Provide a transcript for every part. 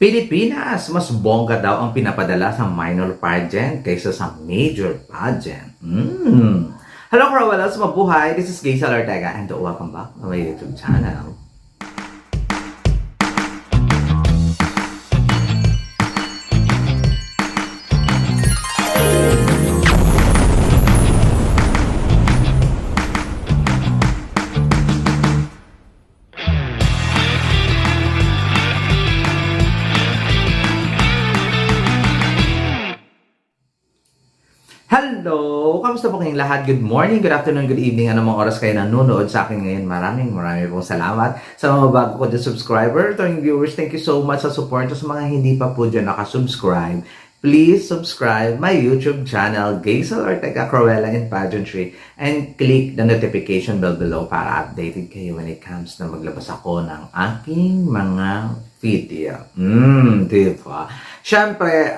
Pilipinas, mas bongga daw ang pinapadala sa minor pageant kaysa sa major pageant. Hello, Carawelas! Mabuhay! This is Gaysel Ortega and welcome back to my YouTube channel. Hello! Kamusta po kayong lahat? Good morning, good afternoon, good evening. Anong mga oras kayo nanonood sa akin ngayon? Maraming pong salamat. Sa mga bago ko dyan subscriber, to viewers, thank you so much sa support. Sa mga hindi pa po dyan nakasubscribe, please subscribe my YouTube channel, Gaysel Ortega Cruella in Pageantry, and click the notification bell below para updated kayo when it comes na maglabas ako ng aking mga video. Diba? Siyempre,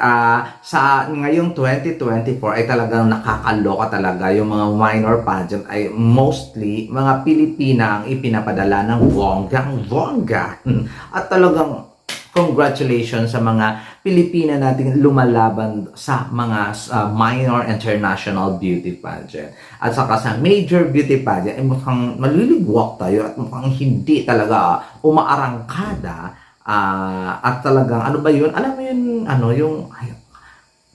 sa ngayong 2024 ay talagang nakakaloka talaga. Yung mga minor pageant ay mostly mga Pilipina ang ipinapadala ng bonggang-bongga. At talagang congratulations sa mga Pilipina nating lumalaban sa mga minor international beauty pageant. At saka sa major beauty pageant ay mukhang maliligwak tayo at mukhang hindi talaga umaarangkada. At talagang, ano ba yun? Alam mo yun,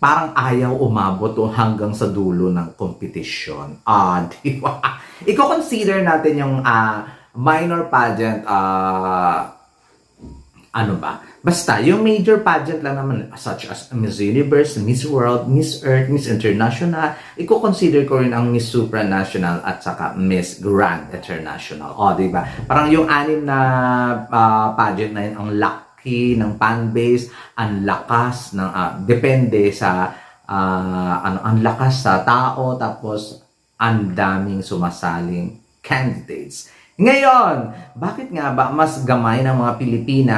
parang ayaw umabot hanggang sa dulo ng kompetisyon. Di ba? I-consider natin yung minor pageant, basta, yung major pageant lang naman, such as Miss Universe, Miss World, Miss Earth, Miss International, i-consider ko rin ang Miss Supranational at saka Miss Grand International. Diba? Parang yung anim na pageant na yun, ang laki ng fan base, ang lakas ng, depende sa, ang lakas sa tao, tapos ang daming sumasaling candidates. Ngayon, bakit nga ba mas gamay ng mga Pilipina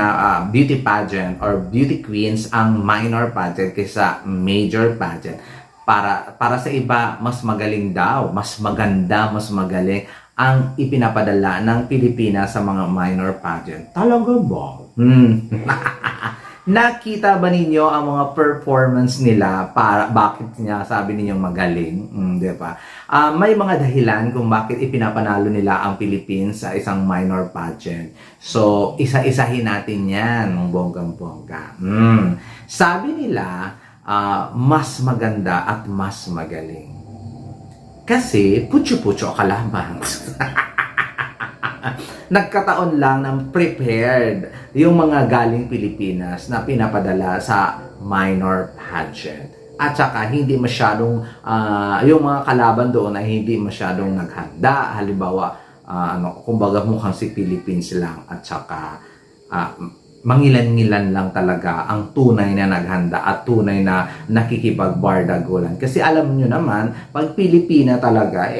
beauty pageant or beauty queens ang minor pageant kaysa major pageant? Para sa iba, mas magaling daw, mas maganda, mas magaling ang ipinapadala ng Pilipina sa mga minor pageant. Talaga ba? Nakita ba ninyo ang mga performance nila para bakit niya sabi ninyong magaling? Di ba? May mga dahilan kung bakit ipinapanalo nila ang Philippines sa isang minor pageant. So, isa-isahin natin yan ng bonggang-bongga. Sabi nila, mas maganda at mas magaling. Kasi, putyo-putyo ka lamang. Nagkataon lang ng prepared yung mga galing Pilipinas na pinapadala sa minor pageant. At saka hindi masyadong, yung mga kalaban doon ay hindi masyadong naghanda. Halimbawa, kumbaga mukhang si Philippines lang at saka mangilan-ngilan lang talaga ang tunay na naghanda at tunay na nakikipagbardagulan. Kasi alam nyo naman, pag Pilipina talaga,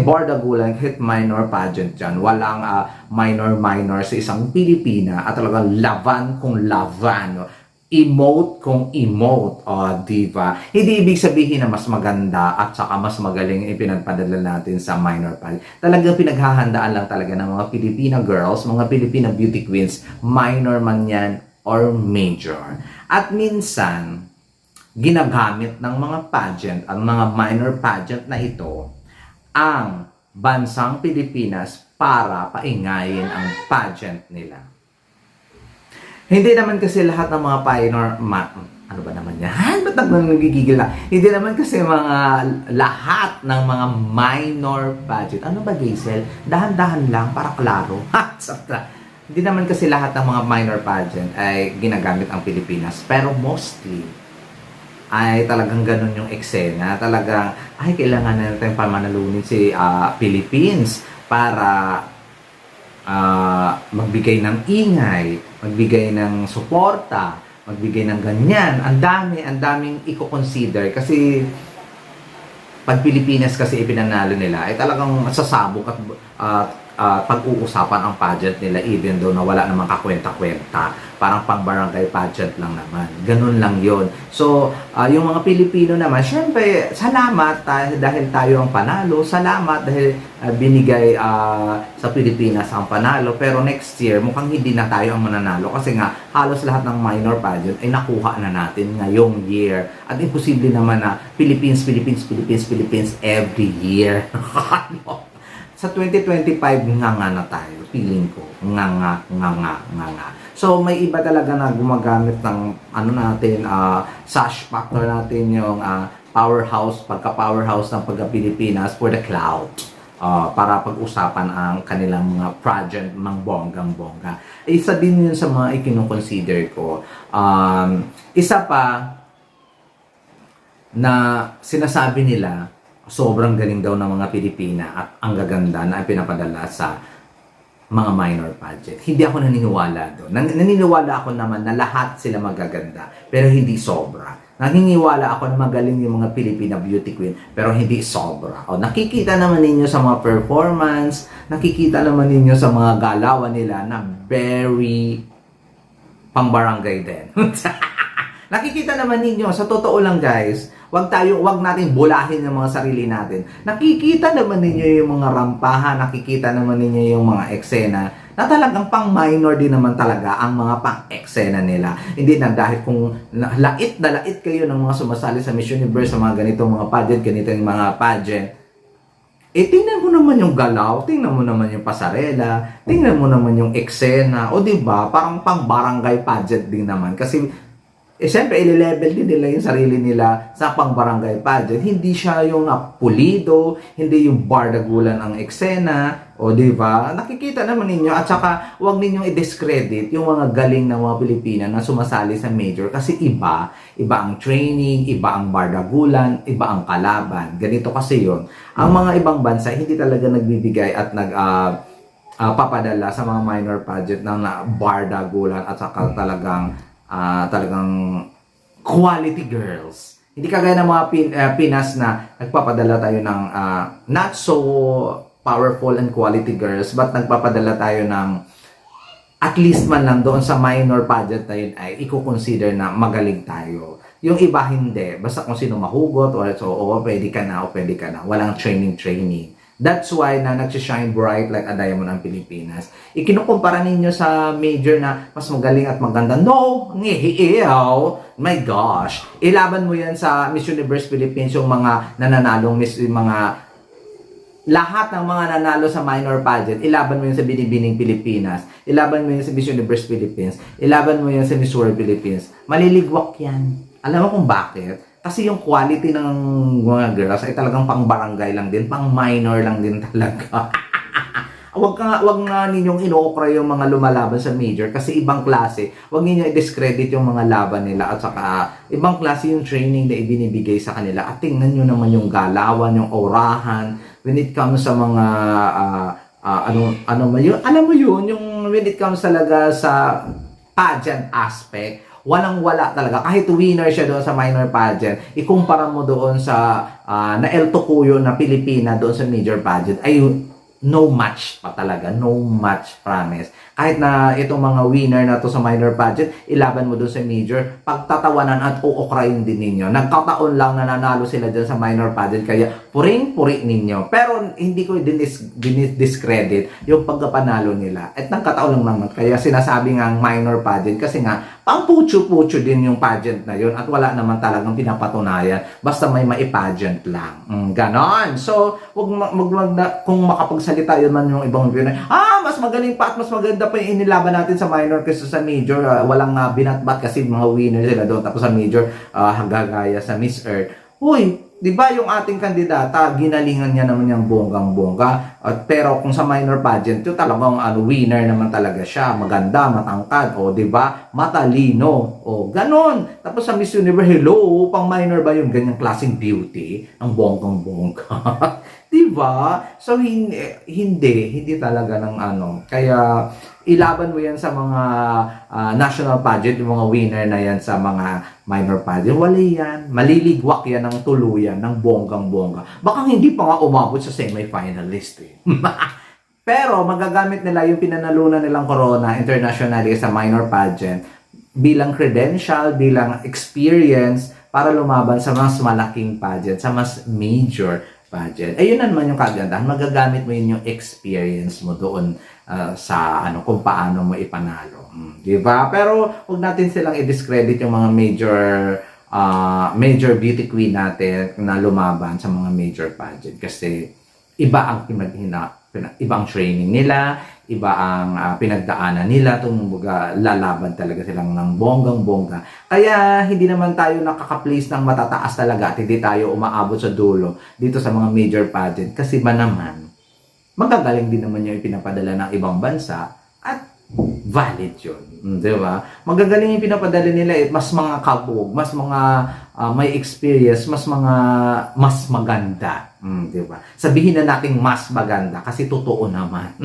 bardagulan kahit minor pageant dyan. Walang minor sa isang Pilipina at talagang laban kung laban. Emote kung emote. Diba? Hindi ibig sabihin na mas maganda at saka mas magaling ipinagpadala natin sa minor pageant. Talagang pinaghahandaan lang talaga ng mga Filipina girls, mga Filipina beauty queens, minor man yan or major. At minsan, ginagamit ng mga pageant, ang mga minor pageant na ito, ang bansang Pilipinas para paingayin ang pageant nila. Hindi naman kasi lahat ng mga pioneer, ano ba naman yan? Ba't nagigigil na? Hindi naman kasi lahat ng mga minor pageant. Ano ba, Gaysel? Dahan-dahan lang para klaro. Hindi naman kasi lahat ng mga minor pageant ay ginagamit ang Pilipinas. Pero mostly, ay talagang ganun yung eksena. Talagang, kailangan natin pamanalunin si Philippines para magbigay ng ingay, magbigay ng suporta, magbigay ng ganyan. Ang daming i-consider kasi pag Pilipinas kasi ipinanalo nila ay talagang sasabog at pag-uusapan ang pageant nila even though na wala namang kakwenta-kwenta. Parang pang barangay pageant lang naman. Ganun lang yon. So, yung mga Pilipino naman, syempre, salamat dahil tayo ang panalo. Salamat dahil binigay sa Pilipinas ang panalo. Pero next year, mukhang hindi na tayo ang mananalo. Kasi nga, halos lahat ng minor pageant ay nakuha na natin ngayong year. At imposible naman na Philippines every year. Sa 2025, nga na tayo. Feeling ko. Nga. So, may iba talaga na gumagamit ng natin, sash factor natin yung powerhouse, pagka-powerhouse ng pagka-Pilipinas for the cloud. Para pag-usapan ang kanilang mga project ng bonggang-bongga. Isa din yun sa mga ikinukonsider ko. Isa pa na sinasabi nila, sobrang galing daw ng mga Pilipina at ang gaganda na pinapadala sa mga minor pageant. Hindi ako naniniwala doon. Naniniwala ako naman na lahat sila magaganda, pero hindi sobra. Naniniwala ako na magaling yung mga Filipina beauty queen, pero hindi sobra. Nakikita naman ninyo sa mga performance, nakikita naman ninyo sa mga galawan nila na very pang-barangay din. Nakikita naman ninyo, sa totoo lang guys, wag natin bulahin yung mga sarili natin. Nakikita naman ninyo yung mga rampahan, nakikita naman ninyo yung mga eksena na talagang pang minor din naman talaga ang mga pang eksena nila. Hindi na dahil kung lait na lait kayo ng mga sumasali sa Miss Universe, sa mga ganitong mga pageant, ganitong mga pageant, tingnan mo naman yung galaw, tingnan mo naman yung pasarela, tingnan mo naman yung eksena, o diba, parang pang barangay pageant din naman. Kasi siyempre, i-level din nila yung sarili nila sa pang-barangay pageant. Hindi siya yung pulido, hindi yung bardagulan ang eksena, o diba? Nakikita naman ninyo, at saka huwag ninyong i-discredit yung mga galing na mga Pilipina na sumasali sa major kasi iba ang training, iba ang bardagulan, iba ang kalaban. Ganito kasi yun. Ang mga ibang bansa, hindi talaga nagbibigay at papadala sa mga minor pageant ng bardagulan at saka talagang quality girls. Hindi kagaya ng mga Pinas na nagpapadala tayo ng not so powerful and quality girls, but nagpapadala tayo ng at least man lang doon sa minor pageant na yun ay i-consider na magaling tayo. Yung iba hindi. Basta kung sino mahugot, pwede ka na, Walang training. That's why na nagsishine bright like a diamond ang Pilipinas. Ikinukumpara ninyo sa major na mas magaling at maganda. No! My gosh! Ilaban mo yan sa Miss Universe Philippines, yung mga nananalong lahat ng mga nanalo sa minor pageant, ilaban mo yan sa Binibining Pilipinas, ilaban mo yan sa Miss Universe Philippines, ilaban mo yan sa Miss World Philippines. Maliligwak yan. Alam mo kung bakit? Kasi yung quality ng mga girls ay talagang pang barangay lang din, pang minor lang din talaga. Wag nga ninyong inookra yung mga lumalaban sa major kasi ibang klase. Wag niyo i-discredit yung mga laban nila at saka ibang klase yung training na ibinibigay sa kanila. At tingnan nyo naman yung galawan, yung orahan when it comes sa mga alam mo yun, yung when it comes talaga sa pageant aspect. Walang-wala talaga. Kahit winner siya doon sa minor pageant, ikumpara mo doon sa na El Tocuyo na Pilipina doon sa major pageant, ay no match pa talaga. No match, promise. Kahit na itong mga winner na to sa minor pageant, ilaban mo doon sa major, pagtatawanan at uokrayin din ninyo. Nagkataon lang na nanalo sila dyan sa minor pageant, kaya puring-puri ninyo. Pero hindi ko discredit yung pagkapanalo nila. At nagkataon lang naman. Kaya sinasabi nga minor pageant kasi nga, pang pucho-pucho din yung pageant na yun at wala naman talagang pinapatunayan. Basta may mai-pageant lang. Ganon. So, kung makapagsalita yun man yung ibang winner, mas magaling pa at mas maganda pa yung inilaban natin sa minor kaysa sa major. Walang binatbat kasi mga winner sila doon. Tapos sa major, gagaya sa Miss Earth. Uy, di ba yung ating kandidata, ginalingan niya naman yung bonggang-bongga. Pero kung sa minor pageant, yung talagang winner naman talaga siya. Maganda, matangkad, di ba? Matalino, ganon. Tapos sa Miss Universe, hello, pang minor ba yung ganyang klaseng beauty? Ang bonggang-bongga. Diba? So, hindi talaga ng Kaya, ilaban mo yan sa mga national pageant, yung mga winner na yan sa mga minor pageant. Wala yan. Maliligwak yan ng tuluyan, ng bonggang-bongga. Baka hindi pa nga umabot sa semi-finalist. Pero magagamit nila yung pinanalunan nilang corona internationally sa minor pageant bilang credential, bilang experience para lumaban sa mas malaking pageant, sa mas major pageant. Ayun naman yung kagandahan. Magagamit mo yun yung experience mo doon sa kung paano mo ipanalo. Di ba? Pero huwag natin silang i-discredit yung mga major beauty queen natin na lumaban sa mga major pageant kasi iba ang iba ang training nila, iba ang pinagdaanan nila, lalaban talaga silang ng bonggang-bongga. Kaya hindi naman tayo nakaka-place ng matataas talaga at hindi tayo umaabot sa dulo dito sa mga major pageant kasi ba naman magagaling din naman yung pinapadala ng ibang bansa at valid yun. Di ba? Magagaling yung pinapadala nila mas mga kabog, mas mga may experience, mas maganda. Di ba? Sabihin na natin mas maganda kasi totoo naman.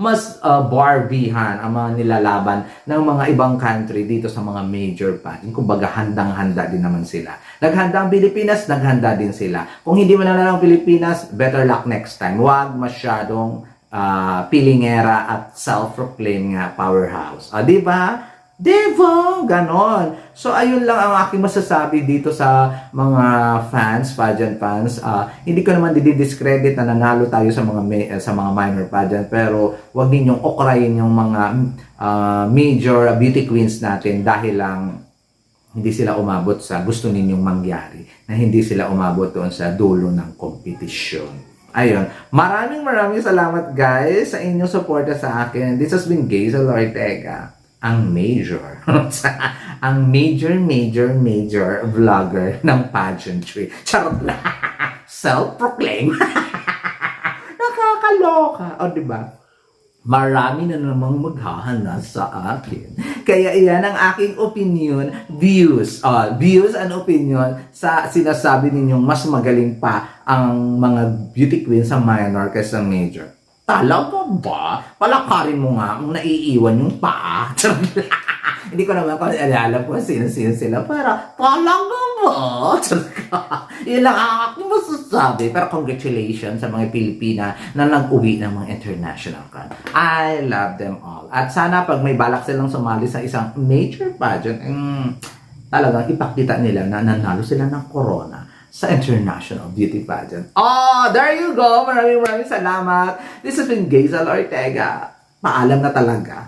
Mas barbihan ang mga nilalaban ng mga ibang country dito sa mga major pageant. Kumbaga, handang-handa din naman sila. Naghanda ang Pilipinas, naghanda din sila. Kung hindi mo na lang ang Pilipinas, better luck next time. Huwag masyadong pilingera at self-proclaim nga powerhouse. Di ba? Diba? Ganon. So, ayun lang ang aking masasabi dito sa mga fans, pageant fans. Hindi ko naman didiscredit na nanalo tayo sa mga minor pageant, pero wag ninyong okrayin yung mga major beauty queens natin dahil lang hindi sila umabot sa gusto ninyong mangyari, na hindi sila umabot doon sa dulo ng kompetisyon. Ayun. Maraming salamat guys sa inyong suporta sa akin. This has been Gazel Ortega, ang major vlogger ng pageantry. Charot lang. Self-proclaim. Nakakaloka. O, diba? Marami na namang maghahana sa akin. Kaya iyan ang aking opinion, views and opinion sa sinasabi ninyong mas magaling pa ang mga beauty queen sa minor kaysa major. Talaga ba? Palakarin mo nga kung naiiwan yung paa. Hindi ko naman alam kung sino-sino sila. Pero, talaga ba? Yun lang ang aking masasabi. Pero congratulations sa mga Pilipina na nag-uwi ng mga international crowd. I love them all. At sana pag may balak silang sumali sa isang major pageant, talagang ipakita nila na nanalo sila ng corona sa international beauty pageant. Oh, there you go. Maraming salamat. This has been Gazel Ortega. Paalam na talaga.